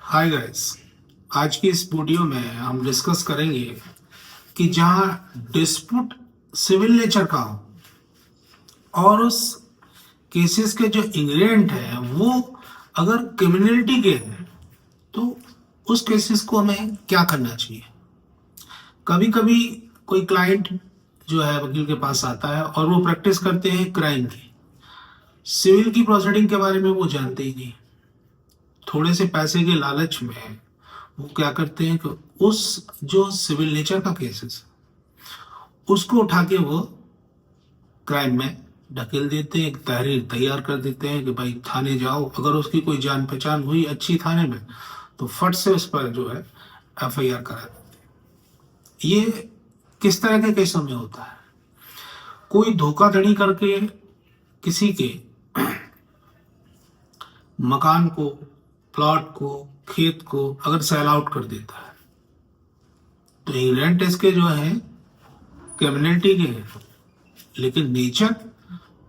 Hi guys. आज की इस वीडियो में हम डिस्कस करेंगे कि जहां डिस्प्यूट सिविल नेचर का हो और उस केसेस के जो इंग्रेडिएंट है वो अगर क्रिमिनलिटी के हैं तो उस केसेस को हमें क्या करना चाहिए। कभी कभी कोई क्लाइंट जो है वकील के पास आता है और वो प्रैक्टिस करते हैं क्राइम की, सिविल की प्रोसीडिंग के बारे में वो जानते ही नहीं। थोड़े से पैसे के लालच में वो क्या करते हैं कि उस जो सिविल नेचर का केसेस उसको उठा के वो क्राइम में ढकेल देते हैं, एक तहरीर तैयार कर देते हैं कि भाई थाने जाओ। अगर उसकी कोई जान पहचान हुई अच्छी थाने में तो फट से उस पर जो है एफआईआर करा देते हैं। ये किस तरह के केसों में होता है? कोई धोखाधड़ी करके किसी के मकान को, प्लॉट को, खेत को अगर सेल आउट कर देता है तो इंग्रेडिएंट इसके जो है क्रिमिनलिटी के हैं, लेकिन नेचर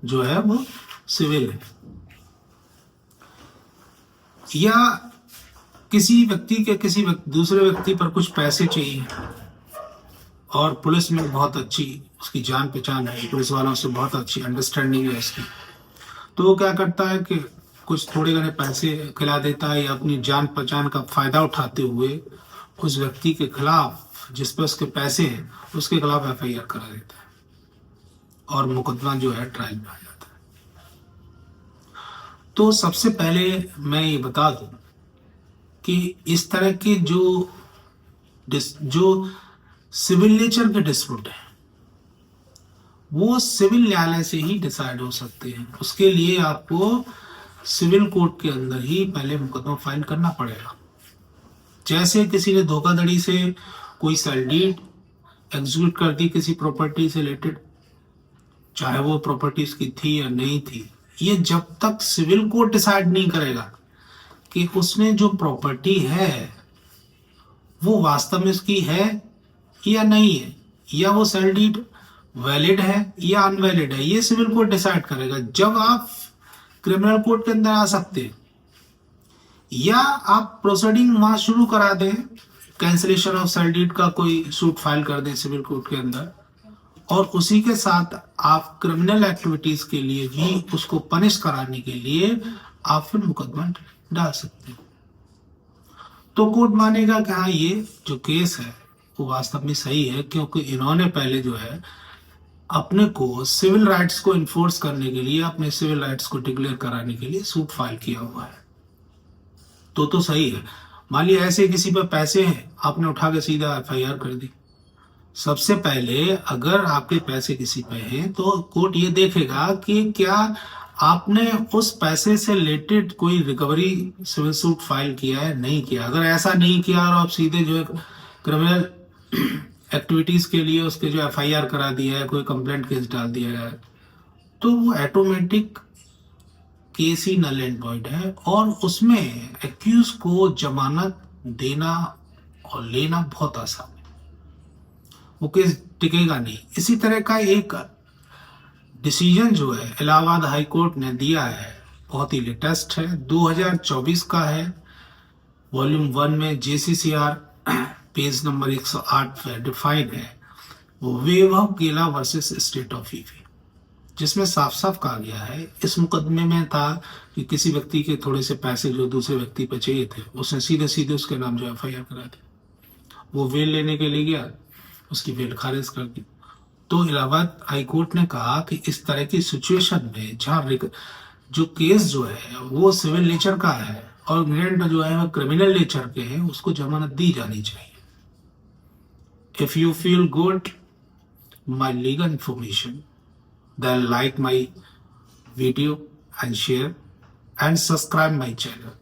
जो है वो सिविल है। या किसी व्यक्ति के दूसरे व्यक्ति पर कुछ पैसे चाहिए और पुलिस में बहुत अच्छी उसकी जान पहचान है, पुलिस वालों से बहुत अच्छी अंडरस्टैंडिंग है उसकी, तो वो क्या करता है कि कुछ थोड़े घने पैसे खिला देता है या अपनी जान पहचान का फायदा उठाते हुए उस व्यक्ति के खिलाफ जिस पर उसके पैसे हैं उसके खिलाफ एफआईआर करा देता है और मुकदमा जो है ट्रायल में आ जाता है। तो सबसे पहले मैं ये बता दूं कि इस तरह के जो सिविल नेचर के डिस्प्यूट है वो सिविल न्यायालय से ही डिसाइड हो सकते हैं। उसके लिए आपको सिविल कोर्ट के अंदर ही पहले मुकदमा फाइल करना पड़ेगा। जैसे किसी ने धोखाधड़ी से कोई सेल डीड एग्जीक्यूट कर दी किसी प्रॉपर्टी से रिलेटेड, चाहे वो प्रॉपर्टी उसकी थी या नहीं थी, ये जब तक सिविल कोर्ट डिसाइड नहीं करेगा कि उसमें जो प्रॉपर्टी है वो वास्तव में उसकी है या नहीं है, या वो सेल डीड वैलिड है या अनवैलिड है, ये सिविल कोर्ट डिसाइड करेगा। जब आप क्रिमिनल कोर्ट के अंदर आ सकते हैं या आप प्रोसीडिंग वहां शुरू करा दें, कैंसिलेशन ऑफ सेल डीड का कोई सूट फाइल कर दें सिविल कोर्ट के अंदर, और उसी के साथ आप क्रिमिनल एक्टिविटीज के लिए भी उसको पनिश कराने के लिए आप फिर मुकदमा डाल सकते हैं। तो कोर्ट मानेगा कि हाँ ये जो केस है वो वास्तव में सही है, क्योंकि इन्होंने पहले जो है अपने को सिविल राइट्स को इन्फोर्स करने के लिए, अपने सिविल राइट्स को डिक्लेयर कराने के लिए सूट फाइल किया हुआ है, तो सही है। मान लिया ऐसे किसी पर पैसे हैं, आपने उठा के सीधा एफआईआर कर दी। सबसे पहले अगर आपके पैसे किसी पे हैं तो कोर्ट ये देखेगा कि क्या आपने उस पैसे से रिलेटेड कोई रिकवरी सिविल सूट फाइल किया है, नहीं किया। अगर ऐसा नहीं किया और आप सीधे जो है क्रिमिनल एक्टिविटीज के लिए उसके जो एफआईआर करा दिया है, कोई कंप्लेंट केस डाल दिया है, तो वो ऑटोमेटिक केस ही नल एंड वॉइड है और उसमें एक्यूज को जमानत देना और लेना बहुत आसान है, वो केस टिकेगा नहीं। इसी तरह का एक डिसीजन जो है इलाहाबाद हाई कोर्ट ने दिया है, बहुत ही लेटेस्ट है, 2024 का है, वॉल्यूम 1 में जेसीसीआर पेज नंबर 108 पे डिफाइन है वो वैभव गेला वर्सेस स्टेट ऑफ ईवी, जिसमें साफ साफ कहा गया है, इस मुकदमे में था कि किसी व्यक्ति के थोड़े से पैसे जो दूसरे व्यक्ति पे चाहिए थे, उसने सीधे सीधे उसके नाम जो एफआईआर करा दी। वो वेल लेने के लिए गया, उसकी वेल खारिज कर दी। तो इलाहाबाद हाई कोर्ट ने कहा कि इस तरह की सिचुएशन में जहाँ जो केस जो है वो सिविल नेचर का है और ग्रेंट जो है वो क्रिमिनल नेचर के हैं, उसको जमानत दी जानी चाहिए। If you feel good my legal information, then like my video and share and subscribe my channel.